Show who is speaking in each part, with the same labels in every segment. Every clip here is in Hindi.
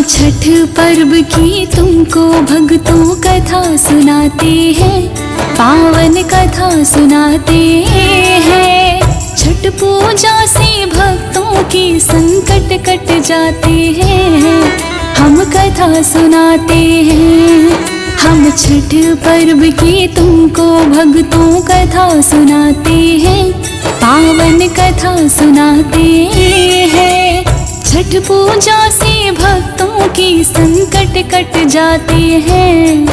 Speaker 1: छठ पर्व की तुमको भक्तों कथा सुनाते हैं, पावन कथा सुनाते हैं। छठ पूजा से भक्तों के संकट कट जाते हैं, हम कथा सुनाते हैं। हम छठ पर्व की तुमको भक्तों कथा सुनाते हैं, पावन कथा सुनाते हैं। छठ पूजा से भक्तों की संकट कट जाते हैं,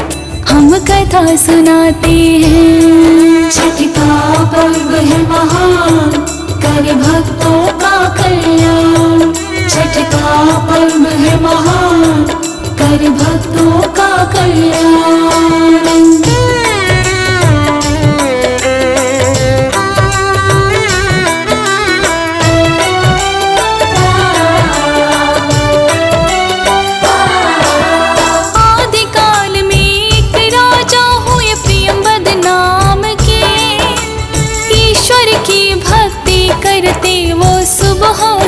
Speaker 1: हम कथा सुनाते हैं।
Speaker 2: छठ का पर्व है महान, करे भक्तों का कल्याण। छठ का पर्व है महान, करे भक्तों का कल्याण।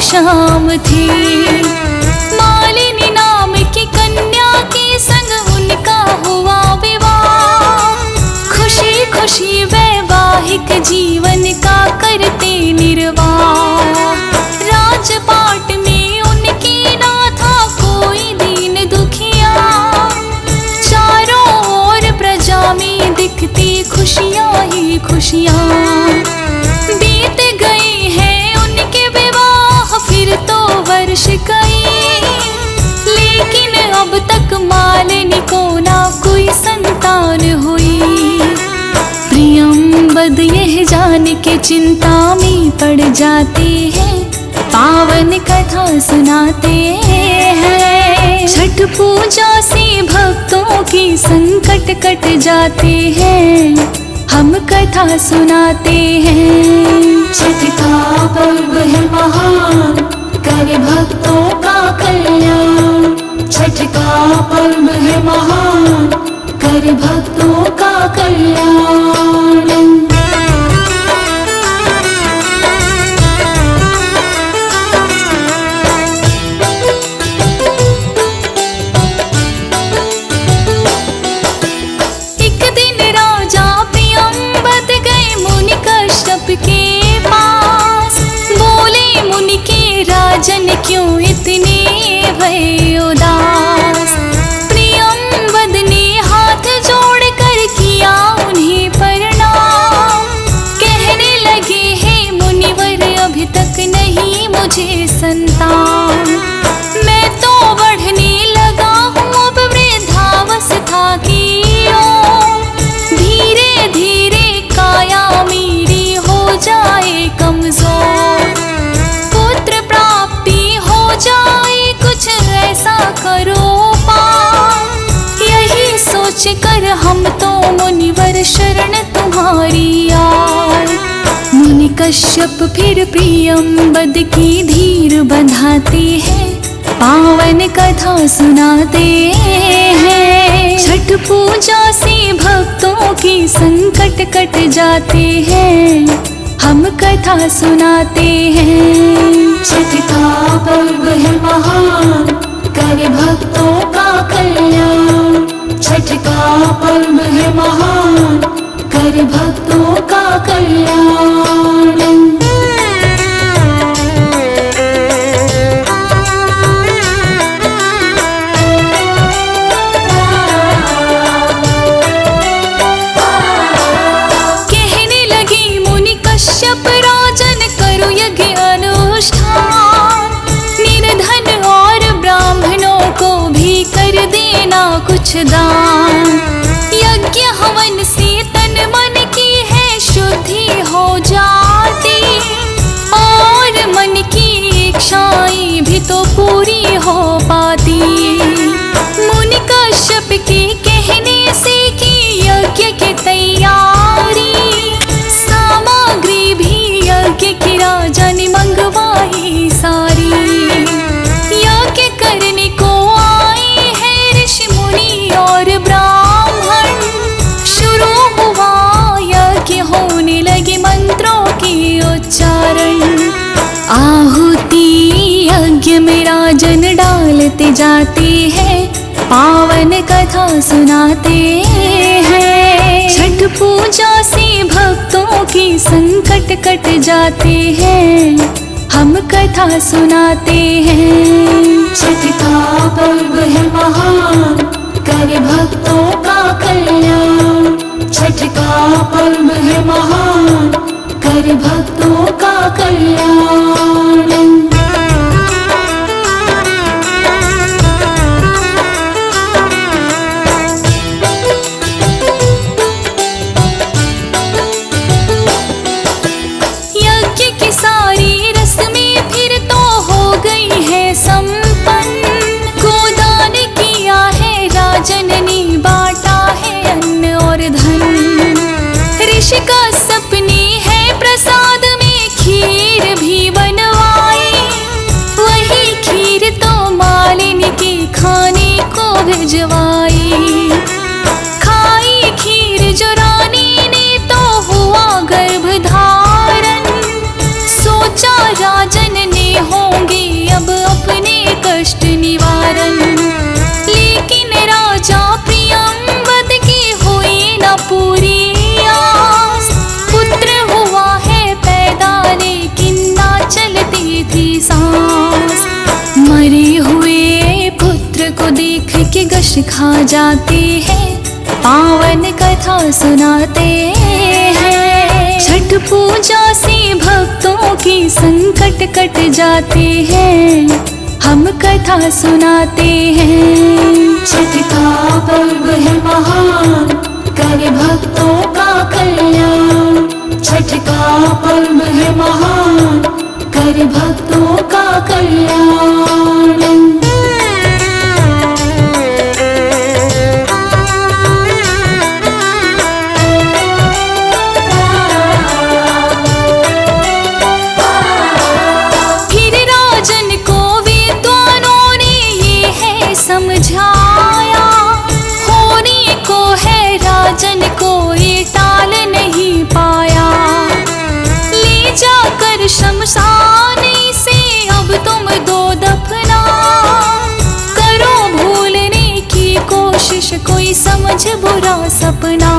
Speaker 1: शाम थी, मालिनी नाम की कन्या के संग उनका हुआ विवाह। खुशी खुशी वैवाहिक जीवन का करते निर्वाह। राजपाट में उनके ना था कोई दीन दुखिया, चारों ओर प्रजा में दिखती खुशियाँ ही खुशियाँ। बीत गई है उनके फिर तो वर्ष गए, लेकिन अब तक मालिनी को ना कोई संतान हुई। प्रियंवद यह जान के चिंता में पड़ जाते हैं, पावन कथा सुनाते हैं। छठ पूजा से भक्तों की संकट कट जाते हैं, हम कथा सुनाते हैं।
Speaker 2: छठ का पर्व है महान, करे भक्तों का कल्याण। छठ का पर्व है महान, करे भक्तों का कल्याण।
Speaker 1: राजन क्यों इतने भय उदास। प्रियंवद ने हाथ जोड़ कर किया उन्हें प्रणाम। कहने लगे हे मुनिवर अभी तक नहीं मुझे संतान। मैं तो बढ़ने लगा हूँ अब वृद्धावस्था की ओर। धीरे धीरे काया मेरी हो जाए कमजोर। जाए कुछ ऐसा करो पार। यही सोच कर हम तो मुनिवर शरण तुम्हारी आए। मुनि कश्यप फिर प्रियंवद की धीर बंधाते हैं, पावन कथा सुनाते हैं। छठ पूजा से भक्तों की संकट कट जाते हैं, हम कथा सुनाते हैं।
Speaker 2: छठ का पर्व है महान, करे भक्तों का कल्याण। छठ का पर्व है महान, करे भक्तों का कल्याण।
Speaker 1: कहने लगी मुनि कश्यप राजन करो यज्ञ अनुष्ठान। निर्धन और ब्राह्मणों को भी कर देना कुछ दान। यज्ञ हवन से तन मन की है शुद्धि हो जाती, और मन की इच्छाएं भी तो पूरी हो पाती। मुनि कश्यप के कहने से की यज्ञ की तैयारी। सामग्री भी यज्ञ की राजा ने मंगवाई सारी। यज्ञ करने को आए हैं ऋषि मुनि और ब्राह्मण। शुरू हुआ यज्ञ, होने लगे मंत्रों की उच्चारण। आहुति यज्ञ भाग्य में राजन डालते जाते हैं, पावन कथा सुनाते हैं। छठ पूजा से भक्तों की संकट कट जाते हैं, हम कथा सुनाते हैं।
Speaker 2: छठ का पर्व है महान, करे भक्तों का कल्याण। छठ का पर्व है महान, करे भक्तों का कल्याण।
Speaker 1: ऋषि का सपने है प्रसाद में खीर भी बनवाई, वही खीर तो मालिनी के खाने को भिजवाई। खाई खीर जो रानी ने तो हुआ गर्भ धारण, सोचा राजन ने होंगे अब अपने कष्ट निवारण। लेकिन राजा प्रियंवद की हुई न पूरी, पुत्र हुआ है पैदा लेकिन ना चलती थी सांस। मरे हुए पुत्र को देख के गश खा जाते हैं, पावन कथा सुनाते हैं। छठ पूजा से भक्तों की संकट कट जाते हैं, हम कथा सुनाते हैं।
Speaker 2: छठ का पर्व है महान, करे भक्तों का कल्याण। छठ का पर्व है महान, करे भक्तों का कल्याण।
Speaker 1: फिर राजन को विद्वानों ने ये है समझाया, होने को है राजन कोई टाल नहीं पाया। ले जाकर शमशान से अब तुम दो दफना, करो भूलने की कोशिश कोई समझ बुरा सपना।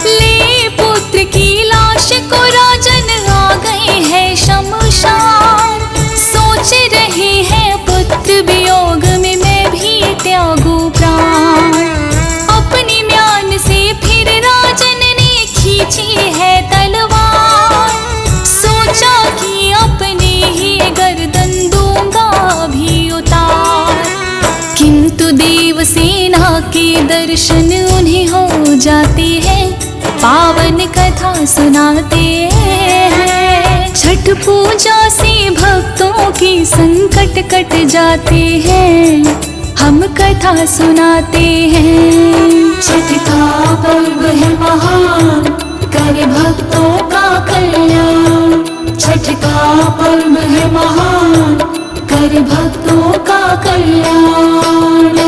Speaker 1: ले पुत्र की लाश को राजन आ गए हैं शमशान, सोच रहे हैं पुत्र वियोग में मैं भी त्यागू प्राण। अपनी म्यान से फिर राजन ने खींची है तलवार, सोचा कि अपने ही गर्दन दूंगा भी उतार। किंतु देवसेना के दर्शन उन्हें हो जाते हैं, पावन कथा सुनाते हैं। छठ पूजा से भक्तों की संकट कट जाते हैं, हम कथा सुनाते हैं।
Speaker 2: छठ का पर्व है महान, करे भक्तों का कल्याण। छठ का पर्व है महान, करे भक्तों का कल्याण।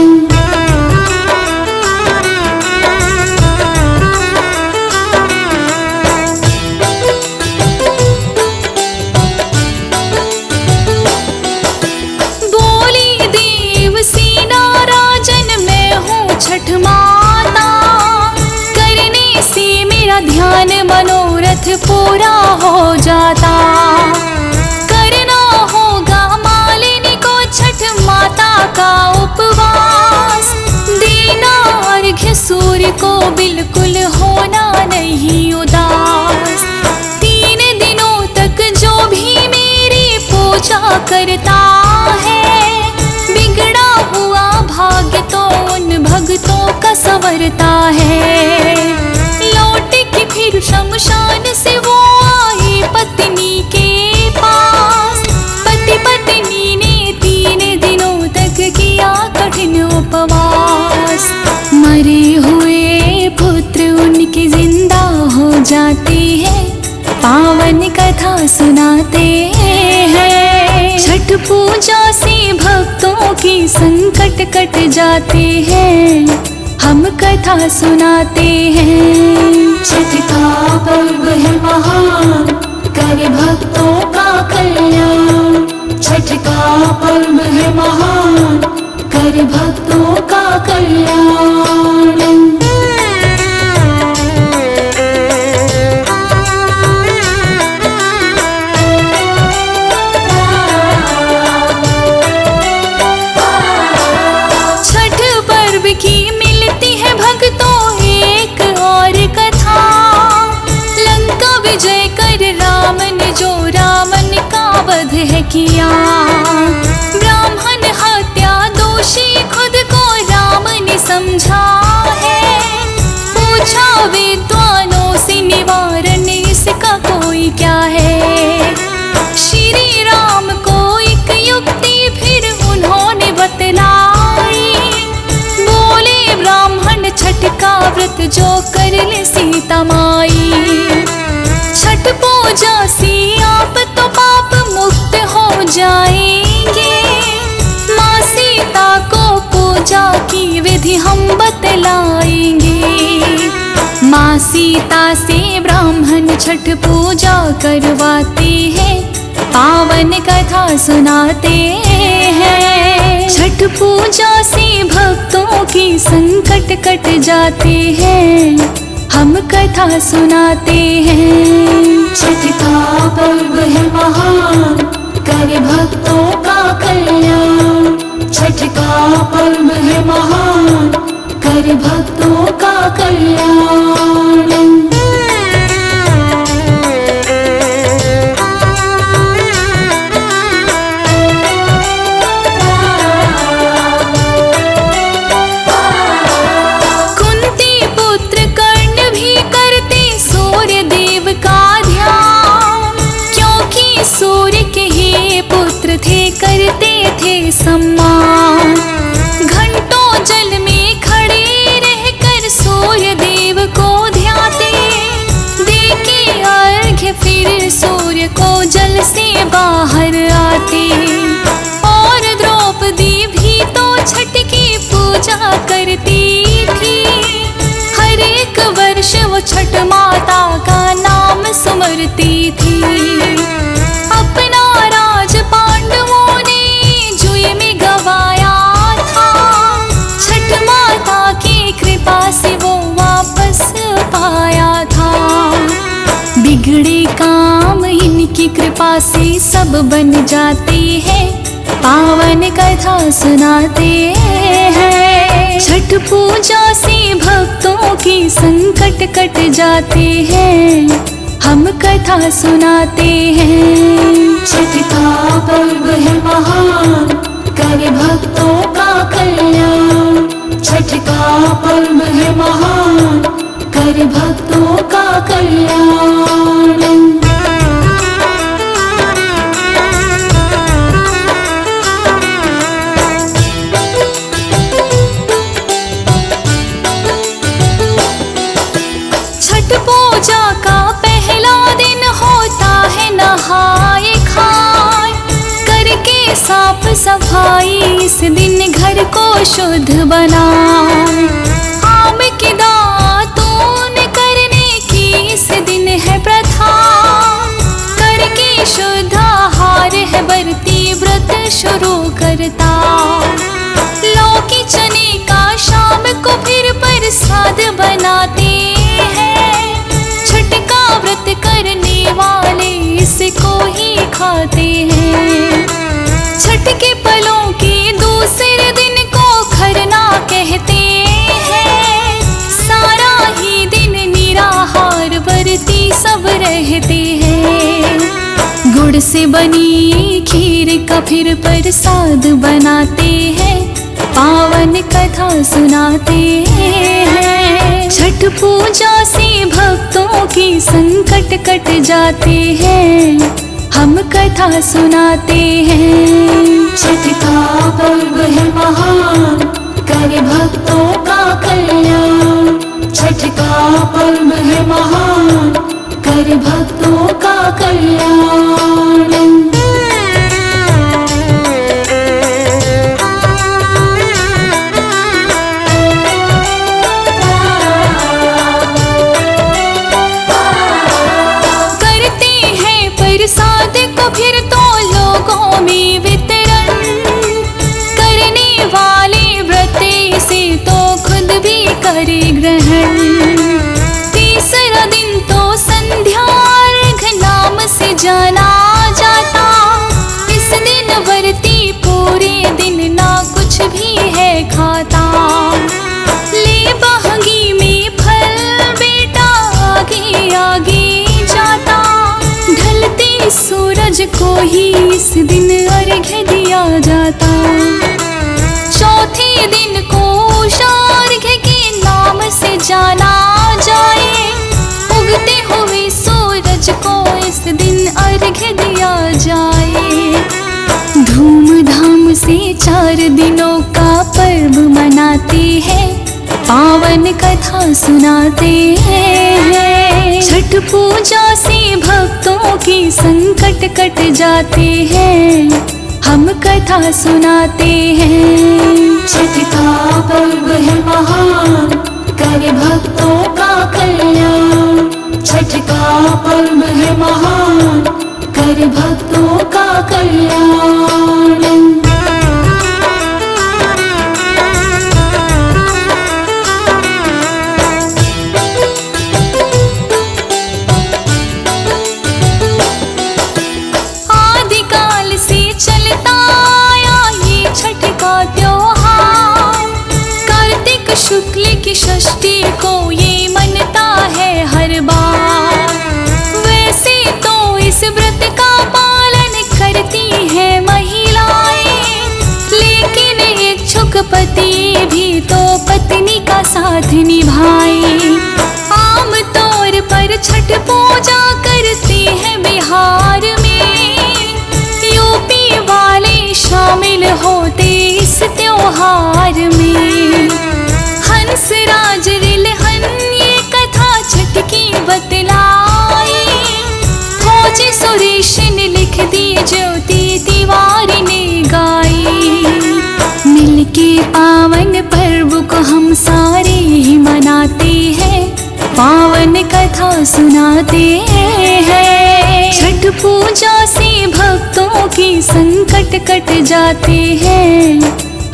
Speaker 1: छठ माता करने से मेरा ध्यान मनोरथ पूरा हो जाता। करना होगा मालिनी को छठ माता का उपवास, देना अर्घ्य सूर्य को बिल्कुल होना नहीं उदास। 3 दिनों तक जो भी मेरी पूजा करता है, बिगड़ा हुआ भाग्य तो उन भक्तों का संवरता है। लौट के फिर शमशान से वो आई पत्नी के पास, पति पत्नी ने 3 दिनों तक किया कठिन उपवास। मरे हुए पुत्र उनके जिंदा हो जाते हैं, पावन कथा सुनाते हैं। छठ पूजा से भक्तों की संकट कट जाते हैं, हम कथा सुनाते हैं।
Speaker 2: छठ का पर्व है महान, करे भक्तों का कल्याण। छठ का कर भक्तों का कल्याण।
Speaker 1: छठ पर्व की मिलती है भक्तों एक और कथा। लंका विजय कर राम ने जो रावण का वध है किया। ब्राह्मण हत्या दोषी खुद को राम ने समझा है। पूछा विद्वानों से निवारण इसका कोई क्या है। श्री राम को एक युक्ति फिर उन्होंने बतलाई। बोले ब्राह्मण छठ का व्रत जो कर ले सीता माई। छठ पूजा से आप तो पाप मुक्त हो जाएंगे। माँ सीता को पूजा की विधि हम बतलाएंगे। माँ सीता से ब्राह्मण छठ पूजा करवाते हैं। पावन कथा सुनाते हैं। छठ पूजा से भक्तों की संकट कट जाते हैं। हम कथा सुनाते हैं।
Speaker 2: छठ का पर्व है महान, कर भक्तों का कल्याण। छठ का पर्व है महान, कर भक्तों का कल्याण।
Speaker 1: सूर्य के ही पुत्र थे करते थे सम्मान। घंटों जल में खड़े रहकर सूर्य देव को ध्याते। देके अर्घ्य फिर सूर्य को जल से बाहर आते। और द्रौपदी भी तो छठ की पूजा करती थी। हर एक वर्ष वो छठ माता का नाम सुमरती थी। अपना राज पांडवों ने जुए में गवाया था। छठ माता की कृपा से वो वापस पाया था। बिगड़े काम इनकी कृपा से सब बन जाते हैं। पावन कथा सुनाते हैं। छठ पूजा से भक्तों की संकट कट जाते हैं। हम कथा सुनाते हैं।
Speaker 2: छठ का पर्व है महान, कर भक्तों का कल्याण। छठ का पर्व है महान, कर भक्तों का कल्याण।
Speaker 1: छठ पूजा का पहला दिन होता है नहाए खाए। करके साफ सफाई इस दिन घर को शुद्ध बनाए। आम की दातून करने की इस दिन है प्रथा। करके शुद्ध आहार है बरती व्रत शुरू करता। लौकी चने का शाम को फिर प्रसाद बनाते हैं। छठ का व्रत करने वाले इसको ही खाते हैं। छठ के पलों के दूसरे दिन को खरना कहते हैं। सारा ही दिन निराहार व्रती सब रहते हैं। गुड़ से बनी खीर का फिर प्रसाद बनाते हैं। पावन कथा सुनाते हैं। छठ पूजा से भक्तों की संकट कट जाते हैं। हम कथा सुनाते हैं।
Speaker 2: छठ का पर्व है महान, कर भक्तों का कल्याण। छठ का पर्व है महान, कर भक्तों का कल्याण।
Speaker 1: प्रसाद को फिर तो लोगों में वितरण करने वाले सूरज को ही इस दिन अर्घ्य दिया जाता। चौथे दिन को उषार्घ्य के नाम से जाना जाए। उगते हुए सूरज को इस दिन अर्घ्य दिया जाए। धूमधाम से 4 दिनों का पर्व मनाते हैं, पावन कथा सुनाते हैं। छठ पूजा से भक्तों की संकट कट जाते हैं, हम कथा सुनाते हैं।
Speaker 2: छठ का पर्व है महान, करे भक्तों का कल्याण। छठ का पर्व है महान, करे भक्तों का कल्याण।
Speaker 1: आदिकाल से चलता आया ये छठ का त्योहार। कार्तिक शुक्ल की षष्ठी को ये मनता है हर बार। वैसे तो इस व्रत का पालन करती है महिलाएं, लेकिन इच्छुक पति भी तो पत्नी का साथ निभाए। आम तौर पर छठ पूजा करते हैं बिहार में, यूपी वाले शामिल होते इस त्योहार में। हंसराज रिलहन ये कथा छठ की बतलाई। फौजी सुरेश ने लिख दी, ज्योति तिवारी ने गाई। मिलके पावन पर्व को हम सारे ही मनाते हैं, पावन कथा सुनाते हैं। छठ पूजा से भक्तों की संकट कट जाते हैं,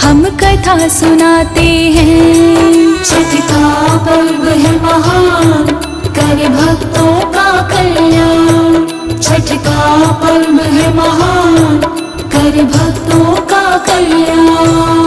Speaker 1: हम कथा सुनाते हैं।
Speaker 2: छठ का पर्व है महान, करे भक्तों का कल्याण। छठ का पर्व है महान, करे भक्तों का कल्याण।